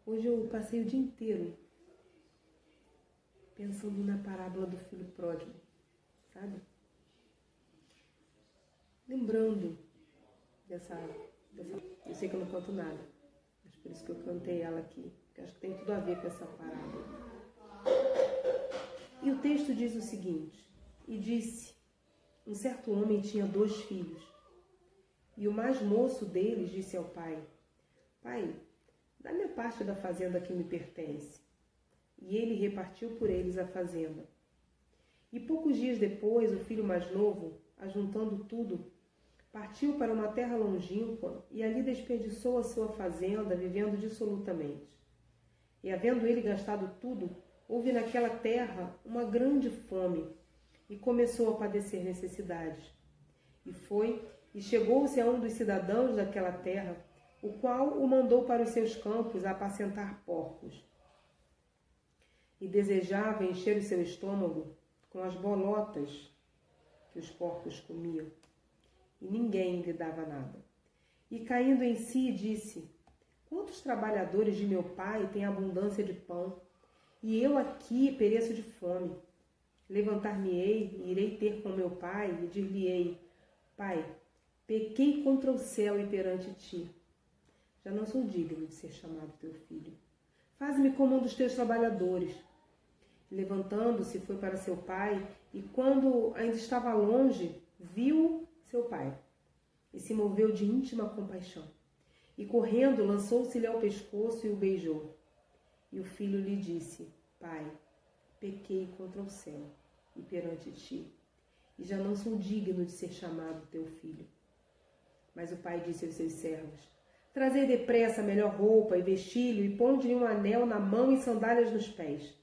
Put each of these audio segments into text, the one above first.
Hoje eu passei o dia inteiro pensando na parábola do filho pródigo, sabe? Lembrando dessa... Eu sei que eu não canto nada, mas por isso que eu cantei ela aqui, porque acho que tem tudo a ver com essa parábola. E o texto diz o seguinte: e disse, um certo homem tinha 2 filhos, e o mais moço deles disse ao pai: Pai, dá-me a parte da fazenda que me pertence. E ele repartiu por eles a fazenda. E poucos dias depois, o filho mais novo, ajuntando tudo, partiu para uma terra longínqua e ali desperdiçou a sua fazenda, vivendo dissolutamente. E havendo ele gastado tudo, houve naquela terra uma grande fome e começou a padecer necessidades. E foi e chegou-se a um dos cidadãos daquela terra, o qual o mandou para os seus campos a apacentar porcos. E desejava encher o seu estômago com as bolotas que os porcos comiam. E ninguém lhe dava nada. E caindo em si, disse: Quantos trabalhadores de meu pai têm abundância de pão, e eu aqui pereço de fome? Levantar-me-ei e irei ter com meu pai, e dir-lhe-ei: Pai, pequei contra o céu e perante ti. Já não sou digno de ser chamado teu filho. Faze-me como um dos teus trabalhadores. Levantando-se, foi para seu pai, e quando ainda estava longe, viu seu pai, e se moveu de íntima compaixão. E correndo, lançou-se-lhe ao pescoço e o beijou. E o filho lhe disse: Pai, pequei contra o céu e perante ti, e já não sou digno de ser chamado teu filho. Mas o pai disse aos seus servos: Trazei depressa a melhor roupa e vestilho, e ponde-lhe um anel na mão e sandálias nos pés.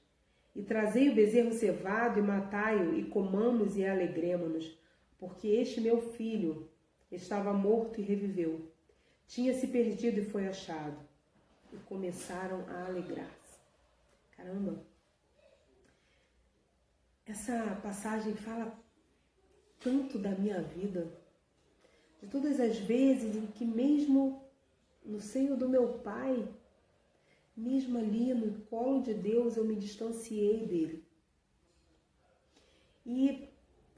E trazei o bezerro cevado e matai-o, e comamos e alegremo-nos, porque este meu filho estava morto e reviveu. Tinha-se perdido e foi achado. E começaram a alegrar-se. Caramba! Essa passagem fala tanto da minha vida, de todas as vezes em que mesmo no seio do meu pai, mesmo ali no colo de Deus, eu me distanciei dele. E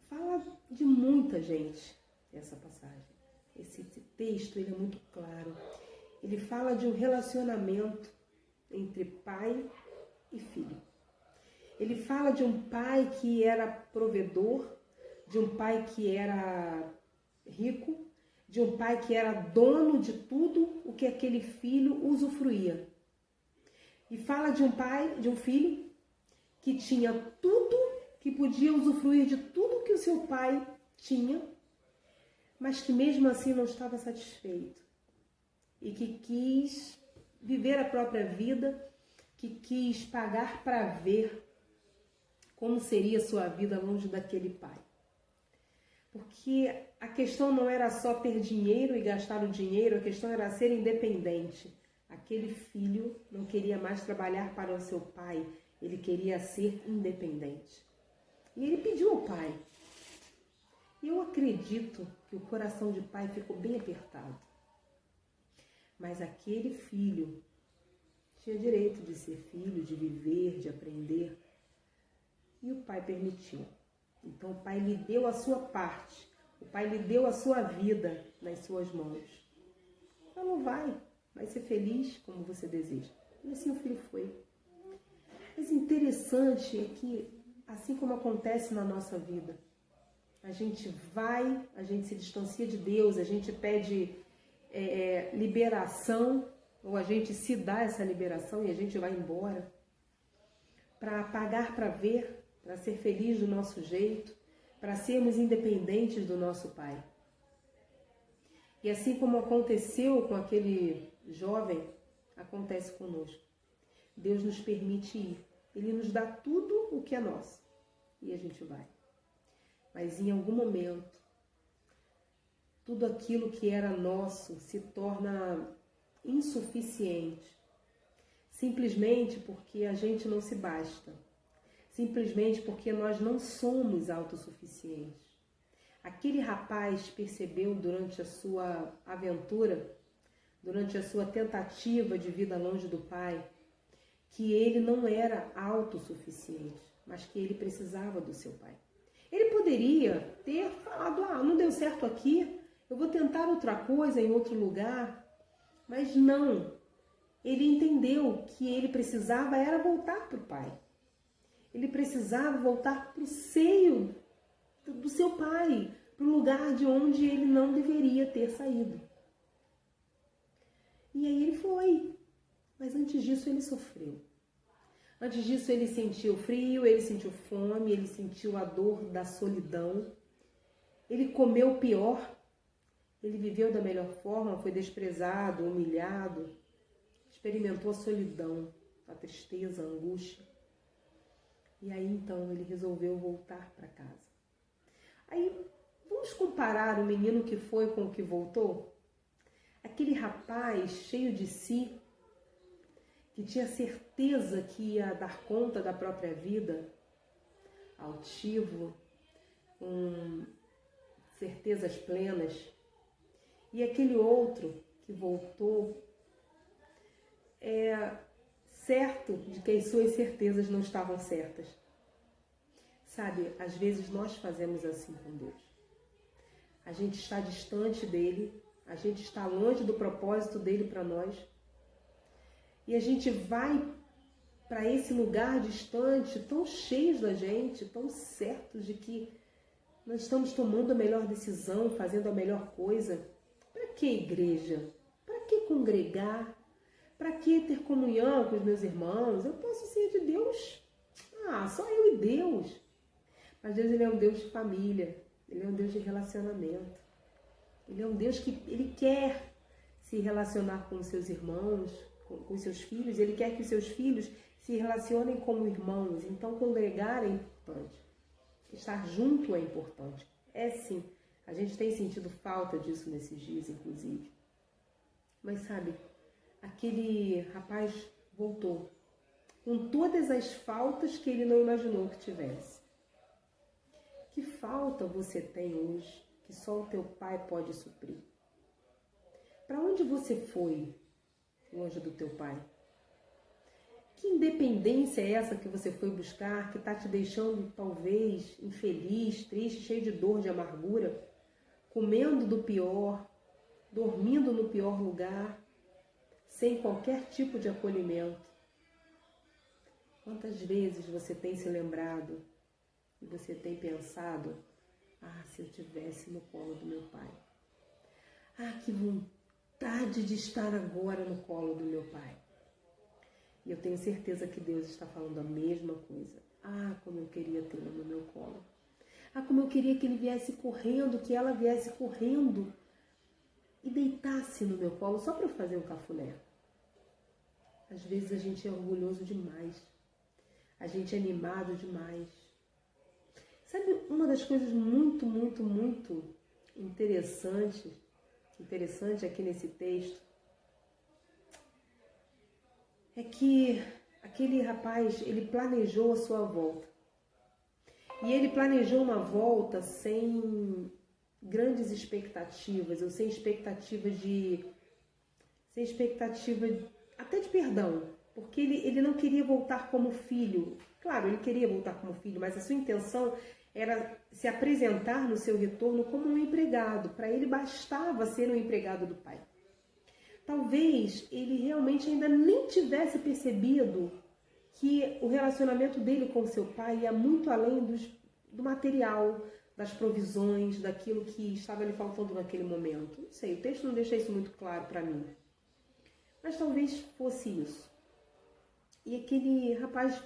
fala de muita gente essa passagem. Esse texto ele é muito claro. Ele fala de um relacionamento entre pai e filho. Ele fala de um pai que era provedor, de um pai que era rico, de um pai que era dono de tudo o que aquele filho usufruía. E fala de um pai, de um filho que tinha tudo, que podia usufruir de tudo que o seu pai tinha, mas que mesmo assim não estava satisfeito. E que quis viver a própria vida, que quis pagar para ver como seria a sua vida longe daquele pai. Porque a questão não era só ter dinheiro e gastar o dinheiro, a questão era ser independente. Aquele filho não queria mais trabalhar para o seu pai, ele queria ser independente. E ele pediu ao pai. E eu acredito que o coração de pai ficou bem apertado. Mas aquele filho tinha direito de ser filho, de viver, de aprender. E o pai permitiu. Então o pai lhe deu a sua parte, o pai lhe deu a sua vida nas suas mãos. Então vai ser feliz como você deseja. E assim o filho foi. Mas interessante é que, assim como acontece na nossa vida, a gente se distancia de Deus, a gente pede liberação, ou a gente se dá essa liberação e a gente vai embora para pagar para ver, para ser feliz do nosso jeito, para sermos independentes do nosso pai. E assim como aconteceu com aquele jovem, acontece conosco. Deus nos permite ir. Ele nos dá tudo o que é nosso. E a gente vai. Mas em algum momento, tudo aquilo que era nosso se torna insuficiente. Simplesmente porque a gente não se basta. Simplesmente porque nós não somos autossuficientes. Aquele rapaz percebeu durante a sua aventura durante a sua tentativa de vida longe do pai, que ele não era autossuficiente, mas que ele precisava do seu pai. Ele poderia ter falado, não deu certo aqui, eu vou tentar outra coisa em outro lugar, mas não. Ele entendeu que ele precisava era voltar para o pai. Ele precisava voltar para o seio do seu pai, para o lugar de onde ele não deveria ter saído. E aí ele foi, mas antes disso ele sofreu. Antes disso ele sentiu frio, ele sentiu fome, ele sentiu a dor da solidão. Ele comeu o pior, ele viveu da melhor forma, foi desprezado, humilhado, experimentou a solidão, a tristeza, a angústia. E aí então ele resolveu voltar para casa. Aí vamos comparar o menino que foi com o que voltou? Aquele rapaz cheio de si, que tinha certeza que ia dar conta da própria vida, altivo, com certezas plenas. E aquele outro que voltou, certo de que as suas certezas não estavam certas. Sabe, às vezes nós fazemos assim com Deus. A gente está distante dele, a gente está longe do propósito dele para nós. E a gente vai para esse lugar distante, tão cheios da gente, tão certos de que nós estamos tomando a melhor decisão, fazendo a melhor coisa. Para que igreja? Para que congregar? Para que ter comunhão com os meus irmãos? Eu posso ser de Deus. Só eu e Deus. Mas Deus, ele é um Deus de família. Ele é um Deus de relacionamento. Ele é um Deus que ele quer se relacionar com os seus irmãos, com os seus filhos. Ele quer que os seus filhos se relacionem como irmãos. Então, congregar é importante. Estar junto é importante. É sim. A gente tem sentido falta disso nesses dias, inclusive. Mas sabe, aquele rapaz voltou com todas as faltas que ele não imaginou que tivesse. Que falta você tem hoje que só o teu pai pode suprir? Para onde você foi longe do teu pai? Que independência é essa que você foi buscar, que está te deixando talvez infeliz, triste, cheio de dor, de amargura, comendo do pior, dormindo no pior lugar, sem qualquer tipo de acolhimento? Quantas vezes você tem se lembrado e você tem pensado, se eu estivesse no colo do meu pai. Que vontade de estar agora no colo do meu pai. E eu tenho certeza que Deus está falando a mesma coisa. Como eu queria tê-lo no meu colo. Como eu queria que ele viesse correndo, que ela viesse correndo e deitasse no meu colo só para eu fazer um cafuné. Às vezes a gente é orgulhoso demais. A gente é animado demais. Sabe uma das coisas muito, muito, muito interessante aqui nesse texto? É que aquele rapaz, ele planejou a sua volta. E ele planejou uma volta sem grandes expectativas, ou sem expectativa até de perdão. Porque ele não queria voltar como filho. Claro, ele queria voltar como filho, mas a sua intenção era se apresentar no seu retorno como um empregado. Para ele bastava ser um empregado do pai. Talvez ele realmente ainda nem tivesse percebido que o relacionamento dele com seu pai ia muito além do material, das provisões, daquilo que estava lhe faltando naquele momento. Não sei, o texto não deixa isso muito claro para mim. Mas talvez fosse isso. E aquele rapaz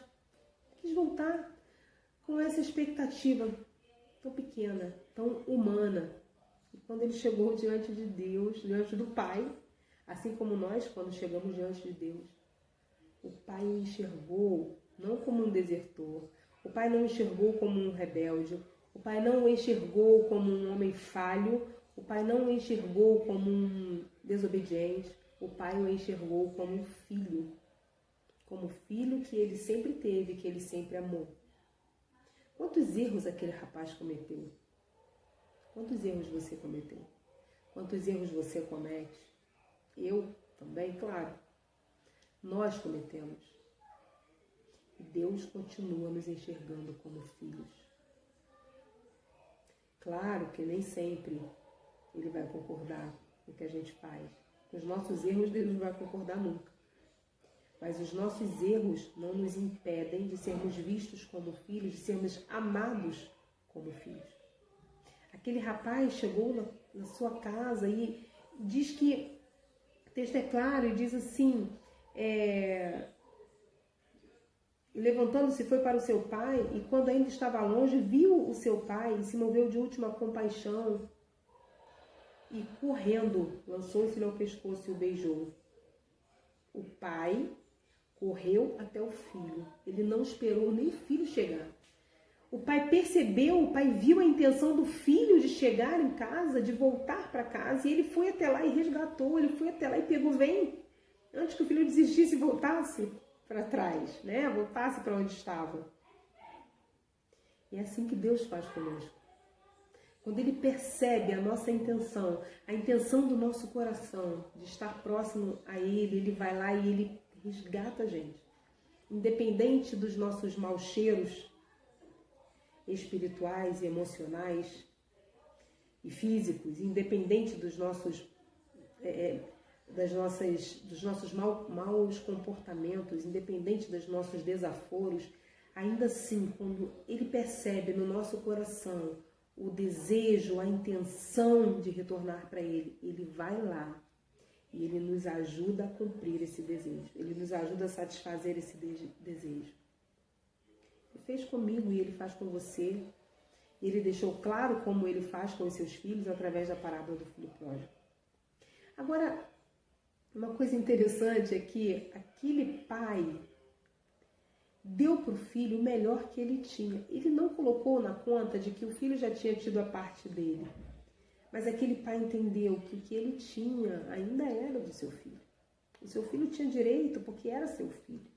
quis voltar com essa expectativa tão pequena, tão humana. E quando ele chegou diante de Deus, diante do Pai, assim como nós, quando chegamos diante de Deus, o Pai o enxergou não como um desertor, o Pai não o enxergou como um rebelde, o Pai não o enxergou como um homem falho, o Pai não o enxergou como um desobediente, o Pai o enxergou como um filho que ele sempre teve, que ele sempre amou. Quantos erros aquele rapaz cometeu? Quantos erros você cometeu? Quantos erros você comete? Eu também, claro. Nós cometemos. E Deus continua nos enxergando como filhos. Claro que nem sempre Ele vai concordar com o que a gente faz. Com os nossos erros, Deus não vai concordar nunca. Mas os nossos erros não nos impedem de sermos vistos como filhos, de sermos amados como filhos. Aquele rapaz chegou na sua casa e diz que, o texto é claro, e diz assim, levantando-se foi para o seu pai, e quando ainda estava longe, viu o seu pai e se moveu de última compaixão, e correndo, lançou-se-lhe ao pescoço e o beijou. O pai correu até o filho. Ele não esperou nem o filho chegar. O pai percebeu, o pai viu a intenção do filho de chegar em casa, de voltar para casa, e ele foi até lá e resgatou, ele foi até lá e pegou, vem, antes que o filho desistisse e voltasse para trás, né? Voltasse para onde estava. E é assim que Deus faz conosco. Quando Ele percebe a nossa intenção, a intenção do nosso coração de estar próximo a Ele, Ele vai lá e Ele resgata a gente. Independente dos nossos maus cheiros espirituais e emocionais e físicos, independente dos nossos maus comportamentos, independente dos nossos desaforos, ainda assim, quando Ele percebe no nosso coração o desejo, a intenção de retornar para Ele, Ele vai lá e Ele nos ajuda a cumprir esse desejo. Ele nos ajuda a satisfazer esse desejo. Ele fez comigo e Ele faz com você. Ele deixou claro como Ele faz com os seus filhos através da parábola do filho pródigo. Agora, uma coisa interessante é que aquele pai deu para o filho o melhor que ele tinha. Ele não colocou na conta de que o filho já tinha tido a parte dele. Mas aquele pai entendeu que o que ele tinha ainda era do seu filho. O seu filho tinha direito porque era seu filho.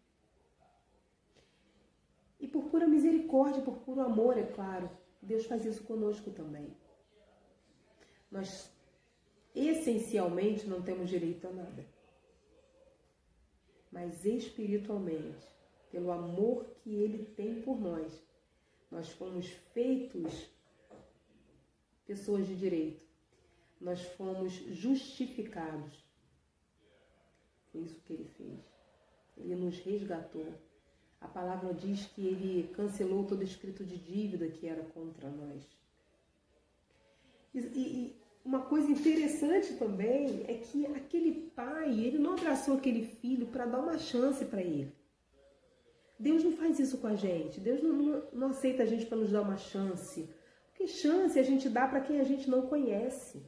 E por pura misericórdia, por puro amor, é claro, Deus faz isso conosco também. Nós, essencialmente, não temos direito a nada. Mas espiritualmente, pelo amor que Ele tem por nós, nós fomos feitos pessoas de direito. Nós fomos justificados. Foi isso que Ele fez. Ele nos resgatou. A palavra diz que Ele cancelou todo escrito de dívida que era contra nós. E uma coisa interessante também é que aquele pai, ele não abraçou aquele filho para dar uma chance para ele. Deus não faz isso com a gente. Deus não aceita a gente para nos dar uma chance. Porque chance a gente dá para quem a gente não conhece.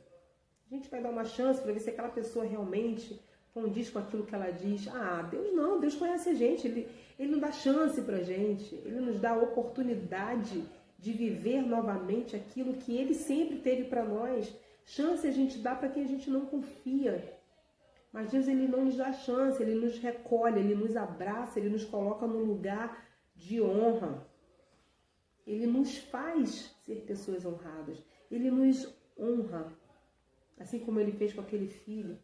A gente vai dar uma chance para ver se aquela pessoa realmente condiz com aquilo que ela diz. Ah, Deus não. Deus conhece a gente. Ele não dá chance para a gente. Ele nos dá a oportunidade de viver novamente aquilo que Ele sempre teve para nós. Chance a gente dá para quem a gente não confia. Mas Deus, Ele não nos dá chance, Ele nos recolhe, Ele nos abraça, Ele nos coloca num lugar de honra. Ele nos faz ser pessoas honradas. Ele nos honra. Assim como Ele fez com aquele filho.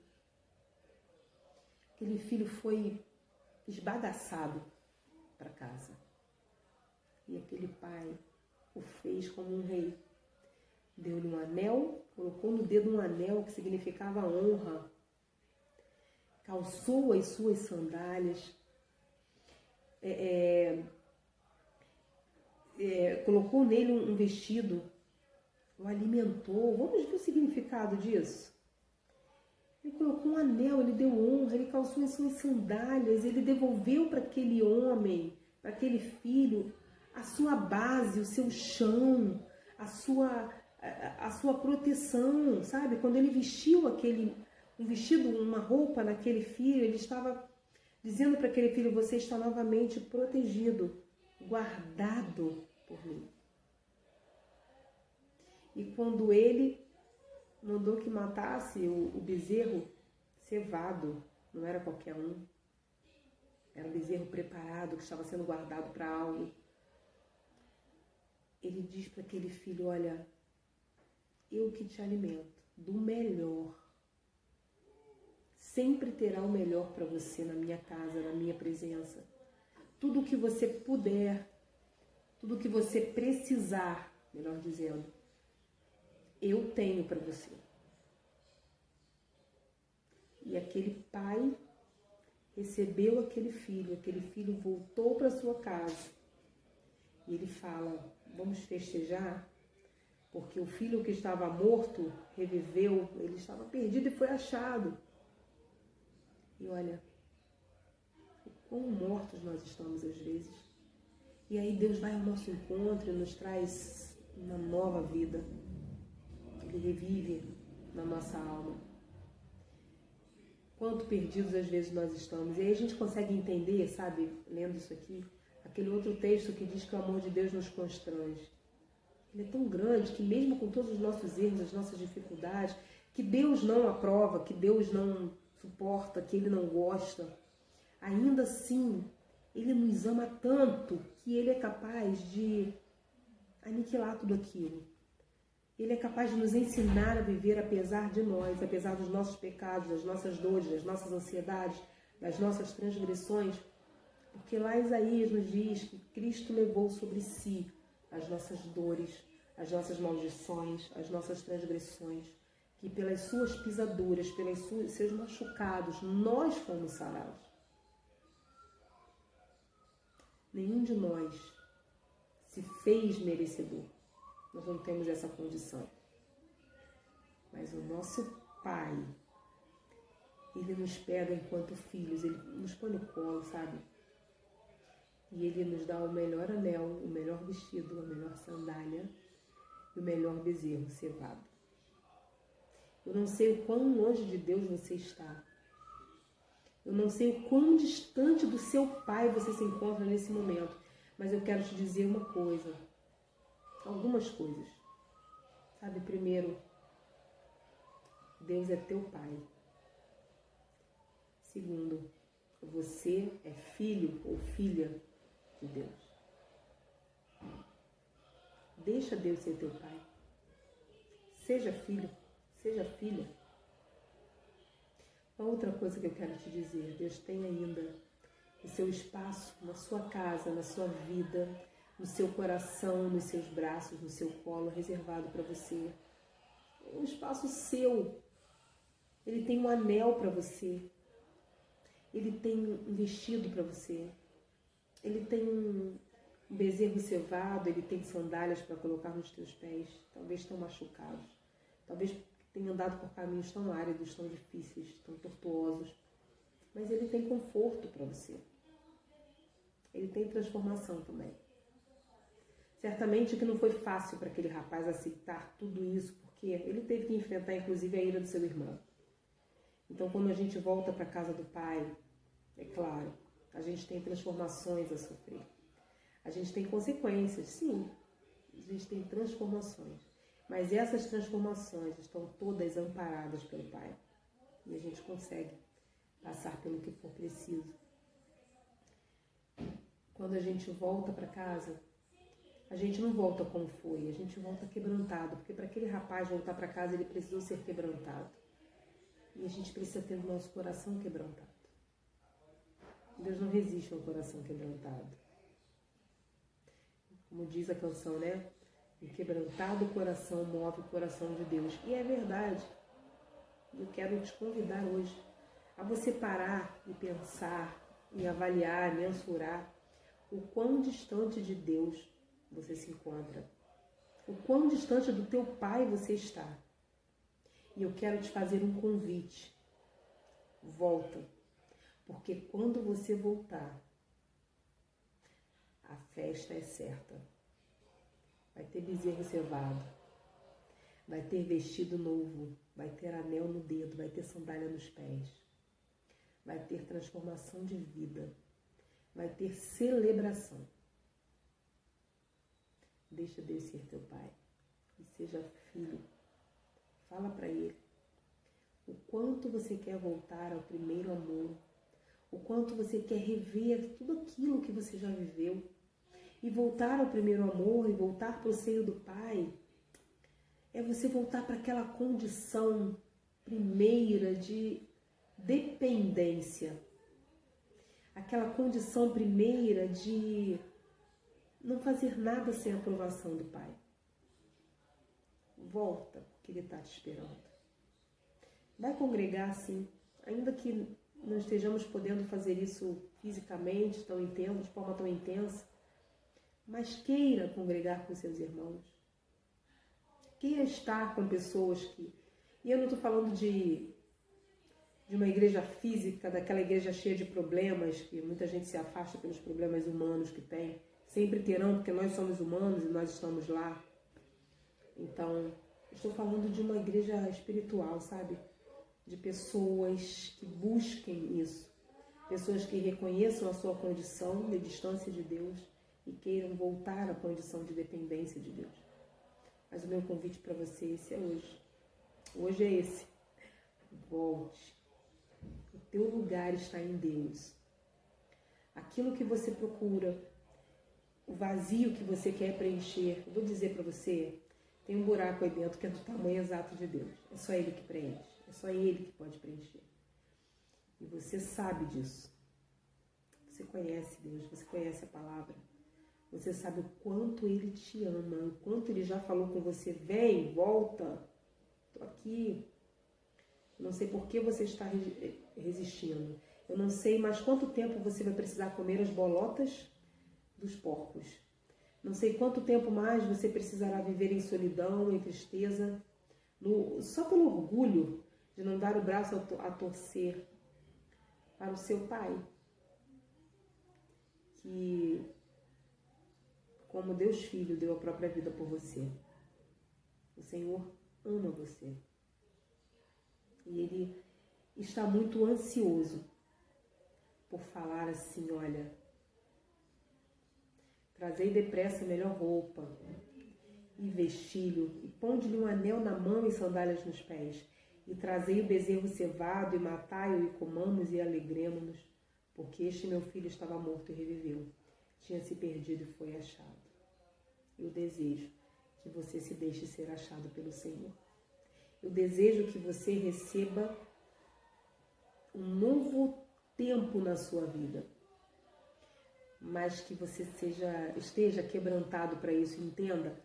Aquele filho foi esbagaçado para casa. E aquele pai o fez como um rei. Deu-lhe um anel, colocou no dedo um anel que significava honra. Calçou as suas sandálias, colocou nele um vestido, o alimentou. Vamos ver o significado disso? Ele colocou um anel, ele deu honra, ele calçou as suas sandálias, ele devolveu para aquele homem, para aquele filho, a sua base, o seu chão, a sua proteção, sabe? Quando ele vestiu um vestido, uma roupa naquele filho, ele estava dizendo para aquele filho, você está novamente protegido, guardado por mim. E quando ele mandou que matasse o bezerro cevado, não era qualquer um, era um bezerro preparado, que estava sendo guardado para algo. Ele diz para aquele filho, olha, eu que te alimento do melhor. sempre terá o melhor para você na minha casa, na minha presença. Tudo o que você puder, tudo o que você precisar, melhor dizendo, eu tenho para você. E aquele pai recebeu aquele filho voltou para sua casa. E ele fala, vamos festejar? Porque o filho que estava morto reviveu, ele estava perdido e foi achado. E olha, o quão mortos nós estamos às vezes. E aí Deus vai ao nosso encontro e nos traz uma nova vida. Ele revive na nossa alma. Quanto perdidos às vezes nós estamos. E aí a gente consegue entender, sabe, lendo isso aqui, aquele outro texto que diz que o amor de Deus nos constrange. Ele é tão grande que mesmo com todos os nossos erros, as nossas dificuldades, que Deus não aprova, que Deus não suporta, que Ele não gosta, ainda assim, Ele nos ama tanto que Ele é capaz de aniquilar tudo aquilo. Ele é capaz de nos ensinar a viver apesar de nós, apesar dos nossos pecados, das nossas dores, das nossas ansiedades, das nossas transgressões. Porque lá Isaías nos diz que Cristo levou sobre si as nossas dores, as nossas maldições, as nossas transgressões, que pelas suas pisaduras, pelos seus machucados, nós fomos sarados. Nenhum de nós se fez merecedor. Nós não temos essa condição. Mas o nosso Pai, Ele nos pega enquanto filhos, Ele nos põe no colo, sabe? E Ele nos dá o melhor anel, o melhor vestido, a melhor sandália e o melhor bezerro cevado. Eu não sei o quão longe de Deus você está. Eu não sei o quão distante do seu Pai você se encontra nesse momento. Mas eu quero te dizer uma coisa. Algumas coisas. Sabe, primeiro, Deus é teu Pai. Segundo, você é filho ou filha de Deus. Deixa Deus ser teu Pai. Seja filho, seja filha. Uma outra coisa que eu quero te dizer, Deus tem ainda o seu espaço na sua casa, na sua vida, no seu coração, nos seus braços, no seu colo, reservado para você. Um espaço seu. Ele tem um anel para você. Ele tem um vestido para você. Ele tem um bezerro cevado, ele tem sandálias para colocar nos teus pés. Talvez tão machucados. Talvez tenha andado por caminhos tão áridos, tão difíceis, tão tortuosos. Mas ele tem conforto para você. Ele tem transformação também. Certamente que não foi fácil para aquele rapaz aceitar tudo isso, porque ele teve que enfrentar inclusive a ira do seu irmão. Então quando a gente volta para a casa do Pai, é claro, a gente tem transformações a sofrer. A gente tem consequências, sim. A gente tem transformações. Mas essas transformações estão todas amparadas pelo Pai. E a gente consegue passar pelo que for preciso. Quando a gente volta para casa, a gente não volta como foi, a gente volta quebrantado. Porque para aquele rapaz voltar para casa, ele precisou ser quebrantado. E a gente precisa ter o nosso coração quebrantado. Deus não resiste a um coração quebrantado. Como diz a canção, né? Um quebrantado coração move o coração de Deus. E é verdade. Eu quero te convidar hoje a você parar e pensar, e avaliar, mensurar o quão distante de Deus você se encontra. O quão distante do teu Pai você está. E eu quero te fazer um convite. Volta. Porque quando você voltar, a festa é certa. Vai ter bezerro cevado. Vai ter vestido novo. Vai ter anel no dedo. Vai ter sandália nos pés. Vai ter transformação de vida. Vai ter celebração. Deixa Deus ser teu Pai. E seja filho. Fala para Ele. O quanto você quer voltar ao primeiro amor. O quanto você quer rever tudo aquilo que você já viveu. E voltar ao primeiro amor e voltar para o seio do Pai. É você voltar para aquela condição primeira de dependência. Aquela condição primeira de não fazer nada sem a aprovação do Pai. Volta, porque Ele está te esperando. Vai congregar, sim, ainda que não estejamos podendo fazer isso fisicamente, de forma tão intensa, mas queira congregar com seus irmãos. Queira estar com pessoas que... E eu não estou falando de uma igreja física, daquela igreja cheia de problemas, que muita gente se afasta pelos problemas humanos que tem. Sempre terão, porque nós somos humanos e nós estamos lá. Então, estou falando de uma igreja espiritual, sabe? De pessoas que busquem isso. Pessoas que reconheçam a sua condição de distância de Deus e queiram voltar à condição de dependência de Deus. Mas o meu convite para você, esse é hoje. Hoje é esse. Volte. O teu lugar está em Deus. Aquilo que você procura, o vazio que você quer preencher, eu vou dizer para você, tem um buraco aí dentro que é do tamanho exato de Deus. É só Ele que preenche. É só Ele que pode preencher. E você sabe disso. Você conhece Deus, você conhece a palavra. Você sabe o quanto Ele te ama, o quanto Ele já falou com você. Vem, volta, estou aqui. Eu não sei por que você está resistindo. Eu não sei mais quanto tempo você vai precisar comer as bolotas dos porcos. Não sei quanto tempo mais você precisará viver em solidão, em tristeza, só pelo orgulho de não dar o braço a torcer para o seu Pai, que, como Deus Filho, deu a própria vida por você. O Senhor ama você. E Ele está muito ansioso por falar assim, olha, trazei depressa a melhor roupa e vestilho, e ponde-lhe um anel na mão e sandálias nos pés, e trazei o bezerro cevado, e matai-o, e comamos e alegremo-nos, porque este meu filho estava morto e reviveu, tinha se perdido e foi achado. Eu desejo que você se deixe ser achado pelo Senhor. Eu desejo que você receba um novo tempo na sua vida, mas que você esteja quebrantado para isso. Entenda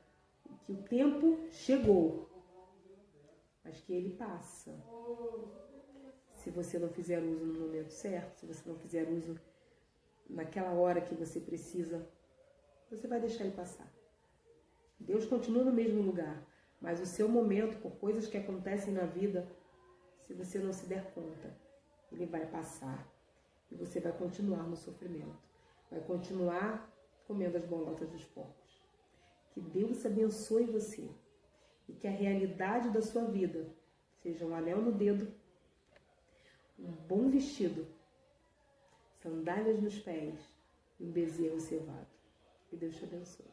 que o tempo chegou, mas que ele passa. Se você não fizer uso no momento certo, se você não fizer uso naquela hora que você precisa, você vai deixar ele passar. Deus continua no mesmo lugar, mas o seu momento, por coisas que acontecem na vida, se você não se der conta, ele vai passar e você vai continuar no sofrimento. Vai continuar comendo as bolotas dos porcos. Que Deus abençoe você e que a realidade da sua vida seja um anel no dedo, um bom vestido, sandálias nos pés e um bezerro cevado. Que Deus te abençoe.